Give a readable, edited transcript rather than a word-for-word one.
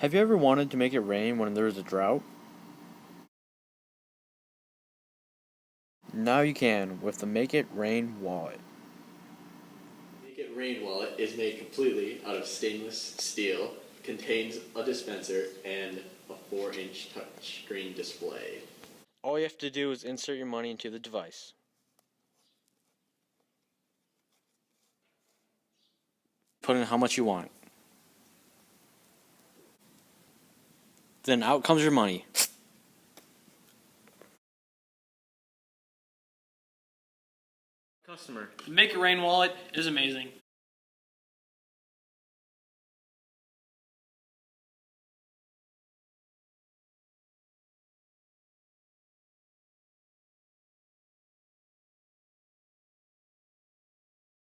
Have you ever wanted to make it rain when there's a drought? Now you can with the Make It Rain wallet. Make It Rain wallet is made completely out of stainless steel, contains a dispenser, and a 4-inch touchscreen display. All you have to do is insert your money into the device. Put in how much you want. Then out comes your money. Customer. The Make It Rain wallet is amazing.